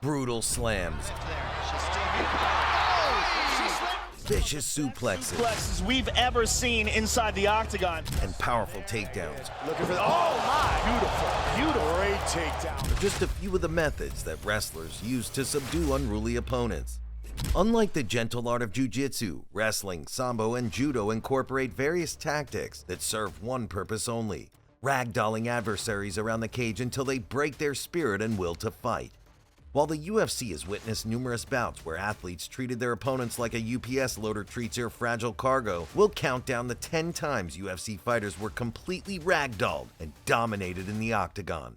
brutal slams, vicious suplexes, we've ever seen inside the Octagon. and powerful takedowns Looking for the, oh my! Beautiful. Great takedown are just a few of the methods that wrestlers use to subdue unruly opponents. Unlike the gentle art of jiu-jitsu, wrestling, sambo, and judo incorporate various tactics that serve one purpose only: ragdolling adversaries around the cage until they break their spirit and will to fight. While the UFC has witnessed numerous bouts where athletes treated their opponents like a UPS loader treats your fragile cargo, we'll count down the 10 times UFC fighters were completely ragdolled and dominated in the Octagon.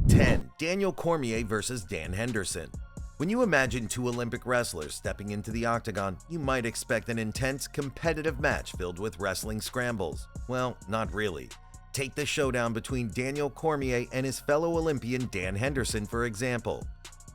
10. Daniel Cormier versus Dan Henderson. When you imagine two Olympic wrestlers stepping into the Octagon, you might expect an intense, competitive match filled with wrestling scrambles. Well, not really. Take the showdown between Daniel Cormier and his fellow Olympian Dan Henderson, for example.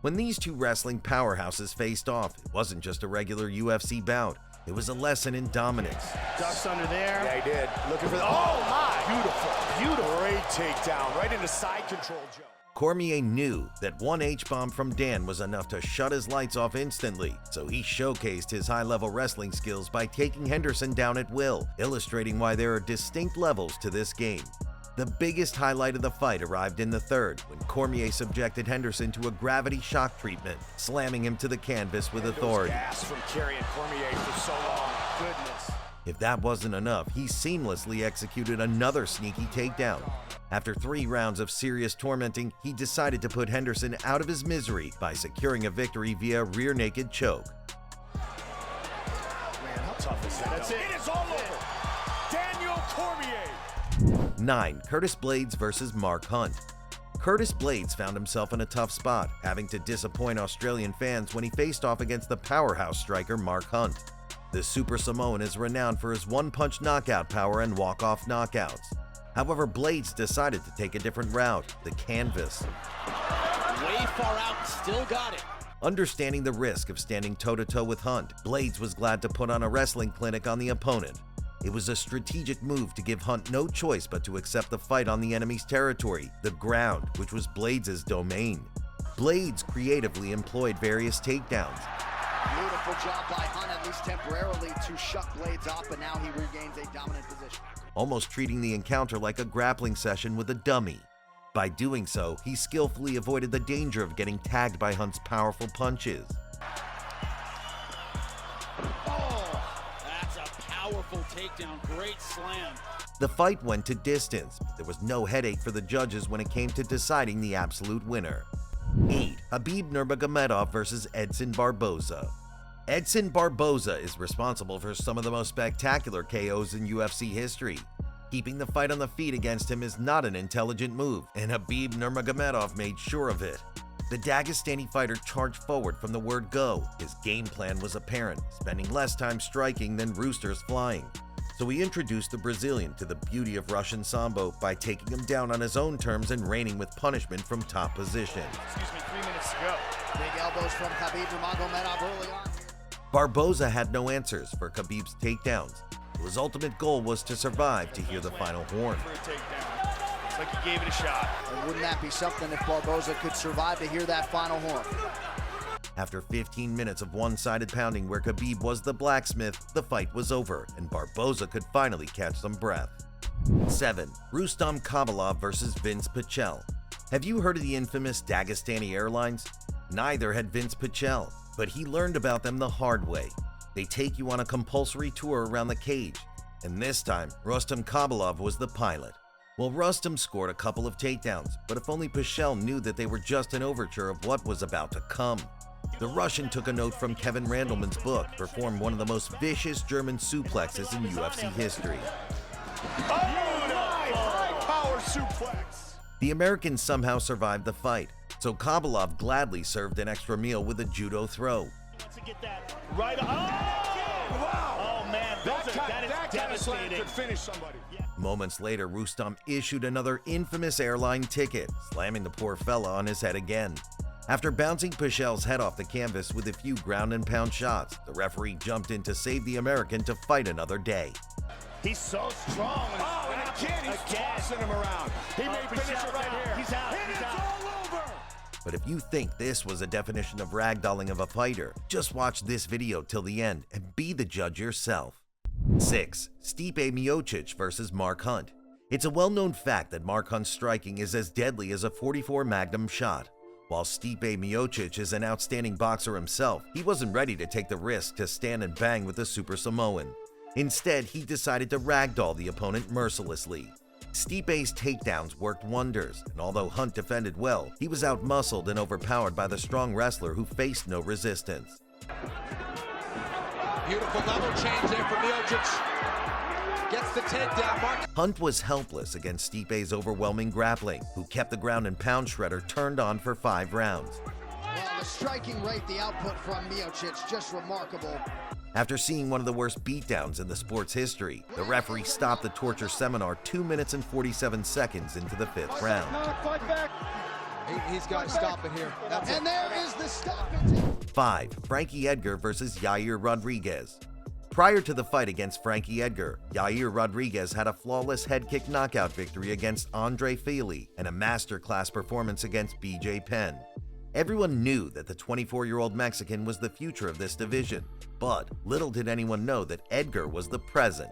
When these two wrestling powerhouses faced off, it wasn't just a regular UFC bout. It was a lesson in dominance. Ducks under there. Yeah, he did. Looking for the, oh my! Beautiful. Great takedown, right into side control, Joe. Cormier knew that one H-bomb from Dan was enough to shut his lights off instantly, so he showcased his high-level wrestling skills by taking Henderson down at will, illustrating why there are distinct levels to this game. The biggest highlight of the fight arrived in the third, when Cormier subjected Henderson to a gravity shock treatment, slamming him to the canvas with authority. Gas from carrying Cormier for so long. Goodness. If that wasn't enough, he seamlessly executed another sneaky takedown. After 3 rounds of serious tormenting, he decided to put Henderson out of his misery by securing a victory via rear naked choke. Man, how tough is that? That's it. It is all over. Daniel Cormier. 9. Curtis Blaydes versus Mark Hunt. Curtis Blaydes found himself in a tough spot, having to disappoint Australian fans when he faced off against the powerhouse striker Mark Hunt. The Super Samoan is renowned for his one-punch knockout power and walk-off knockouts. However, Blaydes decided to take a different route, the canvas. Way far out, still got it. Understanding the risk of standing toe-to-toe with Hunt, Blaydes was glad to put on a wrestling clinic on the opponent. It was a strategic move to give Hunt no choice but to accept the fight on the enemy's territory, the ground, which was Blaydes' domain. Blaydes creatively employed various takedowns. Beautiful job by Hunt, at least temporarily, to shut Blaydes off, but now he regains a dominant position. Almost treating the encounter like a grappling session with a dummy. By doing so, he skillfully avoided the danger of getting tagged by Hunt's powerful punches. Powerful takedown, great slam. The fight went to distance, but there was no headache for the judges when it came to deciding the absolute winner. 8. Khabib Nurmagomedov versus Edson Barboza. Edson Barboza is responsible for some of the most spectacular KOs in UFC history. Keeping the fight on the feet against him is not an intelligent move, and Khabib Nurmagomedov made sure of it. The Dagestani fighter charged forward from the word go. His game plan was apparent, spending less time striking than roosters flying. So he introduced the Brazilian to the beauty of Russian Sambo by taking him down on his own terms and reigning with punishment from top position. Excuse me, 3 minutes to go. Big elbows from Khabib Nurmagomedov early on. Barboza had no answers for Khabib's takedowns. His ultimate goal was to survive to hear the final horn. For a takedown. It's like he gave it a shot. And wouldn't that be something if Barboza could survive to hear that final horn? After 15 minutes of one-sided pounding where Khabib was the blacksmith, the fight was over, and Barboza could finally catch some breath. 7. Rustam Khabilov versus Vince Pichel. Have you heard of the infamous Dagestani Airlines? Neither had Vince Pichel, but he learned about them the hard way. They take you on a compulsory tour around the cage, and this time, Rustam Khabilov was the pilot. Well, Rustam scored a couple of takedowns, but if only Pichel knew that they were just an overture of what was about to come. The Russian took a note from Kevin Randleman's book, performed one of the most vicious German suplexes in UFC history. Oh, high-power suplex. The American somehow survived the fight, so Khabilov gladly served an extra meal with a judo throw. To get that right. Oh! Wow! Oh man, that is devastating. Could finish somebody. Moments later, Rustam issued another infamous airline ticket, slamming the poor fella on his head again. After bouncing Pichel's head off the canvas with a few ground and pound shots, the referee jumped in to save the American to fight another day. He's so strong. Oh, and again, he's tossing him around. He may finish it right here. He's out. And He's it's out. all over. But if you think this was a definition of ragdolling of a fighter, just watch this video till the end and be the judge yourself. 6. Stipe Miocic vs. Mark Hunt. It's a well-known fact that Mark Hunt's striking is as deadly as a .44 Magnum shot. While Stipe Miocic is an outstanding boxer himself, he wasn't ready to take the risk to stand and bang with the Super Samoan. Instead, he decided to ragdoll the opponent mercilessly. Stipe's takedowns worked wonders, and although Hunt defended well, he was outmuscled and overpowered by the strong wrestler who faced no resistance. Beautiful level change there for Miocic. Gets the takedown. Hunt was helpless against Stipe's overwhelming grappling, who kept the ground and pound shredder turned on for 5 rounds. Well, the striking rate, the output from Miocic, just remarkable. After seeing one of the worst beatdowns in the sport's history, the referee stopped the torture seminar 2 minutes and 47 seconds into the 5th round. Fight back. He's got to stop it here. That's And it. there is the stoppage. 5. Frankie Edgar vs. Yair Rodriguez. Prior to the fight against Frankie Edgar, Yair Rodriguez had a flawless head kick knockout victory against Andre Fili and a masterclass performance against BJ Penn. Everyone knew that the 24-year-old Mexican was the future of this division, but little did anyone know that Edgar was the present.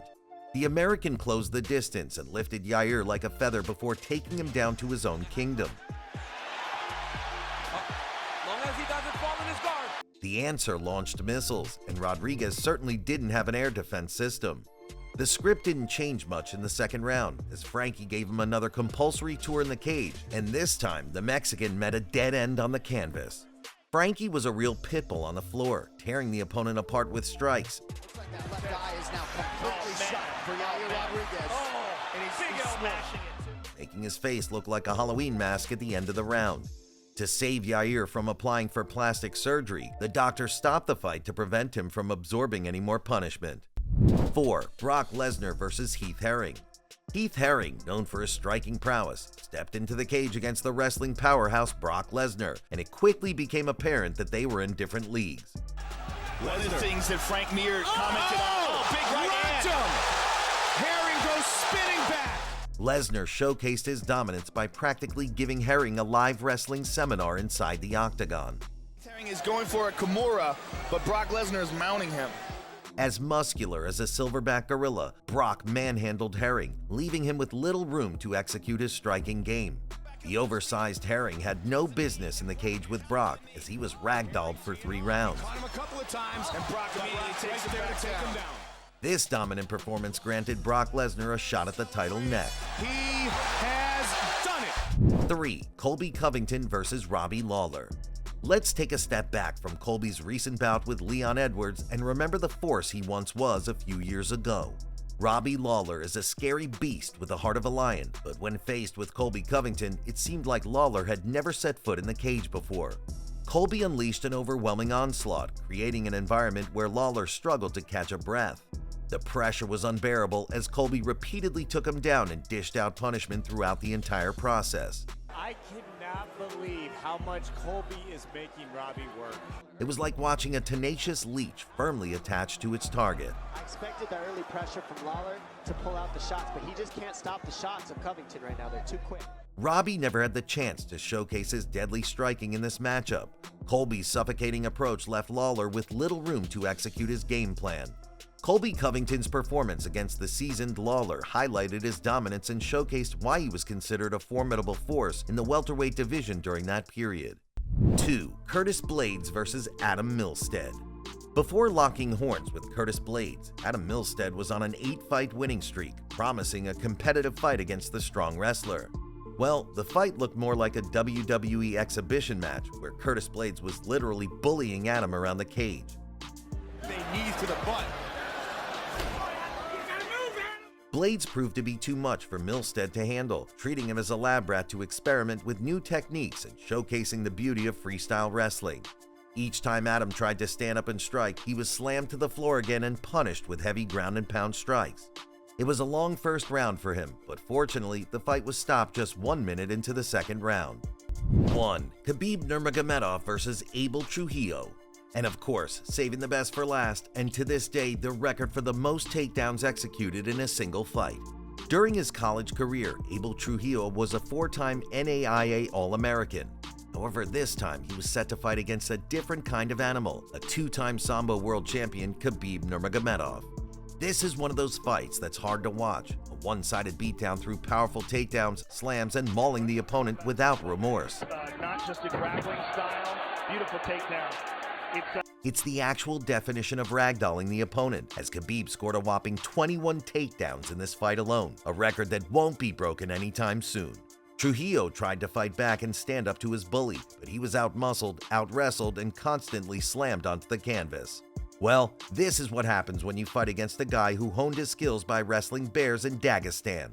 The American closed the distance and lifted Yair like a feather before taking him down to his own kingdom. Long as he doesn't fall in his guard. The answer launched missiles, and Rodriguez certainly didn't have an air defense system. The script didn't change much in the 2nd round, as Frankie gave him another compulsory tour in the cage, and this time the Mexican met a dead end on the canvas. Frankie was a real pit bull on the floor, tearing the opponent apart with strikes. Looks like that left eye is now completely shut for Yair Rodriguez. And he's smashing it too. Making his face look like a Halloween mask at the end of the round. To save Yair from applying for plastic surgery, the doctor stopped the fight to prevent him from absorbing any more punishment. 4. Brock Lesnar vs. Heath Herring. Heath Herring, known for his striking prowess, stepped into the cage against the wrestling powerhouse Brock Lesnar, and it quickly became apparent that they were in different leagues. One of the things that Frank Mir commented on. Oh, big right hand. Herring goes spinning back. Lesnar showcased his dominance by practically giving Herring a live wrestling seminar inside the Octagon. Herring is going for a Kimura, but Brock Lesnar is mounting him. As muscular as a silverback gorilla, Brock manhandled Herring, leaving him with little room to execute his striking game. The oversized Herring had no business in the cage with Brock, as he was ragdolled for 3 rounds. Caught him a couple of times, and Brock immediately takes him back down. This dominant performance granted Brock Lesnar a shot at the title next. He has done it. 3. Colby Covington vs. Robbie Lawler. Let's take a step back from Colby's recent bout with Leon Edwards and remember the force he once was a few years ago. Robbie Lawler is a scary beast with the heart of a lion, but when faced with Colby Covington, it seemed like Lawler had never set foot in the cage before. Colby unleashed an overwhelming onslaught, creating an environment where Lawler struggled to catch a breath. The pressure was unbearable as Colby repeatedly took him down and dished out punishment throughout the entire process. I cannot believe how much Colby is making Robbie work. It was like watching a tenacious leech firmly attached to its target. I expected the early pressure from Lawler to pull out the shots, but he just can't stop the shots of Covington right now. They're too quick. Robbie never had the chance to showcase his deadly striking in this matchup. Colby's suffocating approach left Lawler with little room to execute his game plan. Colby Covington's performance against the seasoned Lawler highlighted his dominance and showcased why he was considered a formidable force in the welterweight division during that period. 2. Curtis Blaydes vs. Adam Milstead. Before locking horns with Curtis Blaydes, Adam Milstead was on an 8-fight winning streak, promising a competitive fight against the strong wrestler. Well, the fight looked more like a WWE exhibition match where Curtis Blaydes was literally bullying Adam around the cage. Knees to the butt. Blaydes proved to be too much for Milstead to handle, treating him as a lab rat to experiment with new techniques and showcasing the beauty of freestyle wrestling. Each time Adam tried to stand up and strike, he was slammed to the floor again and punished with heavy ground and pound strikes. It was a long first round for him, but fortunately, the fight was stopped just 1 minute into the 2nd round. 1. Khabib Nurmagomedov vs. Abel Trujillo. And of course, saving the best for last, and to this day, the record for the most takedowns executed in a single fight. During his college career, Abel Trujillo was a 4-time NAIA All-American. However, this time he was set to fight against a different kind of animal, a two-time Sambo world champion Khabib Nurmagomedov. This is one of those fights that's hard to watch, a one-sided beatdown through powerful takedowns, slams, and mauling the opponent without remorse. Not just a grappling style, beautiful takedown. It's the actual definition of ragdolling the opponent, as Khabib scored a whopping 21 takedowns in this fight alone, a record that won't be broken anytime soon. Trujillo tried to fight back and stand up to his bully, but he was out-muscled, out-wrestled, and constantly slammed onto the canvas. Well, this is what happens when you fight against a guy who honed his skills by wrestling bears in Dagestan.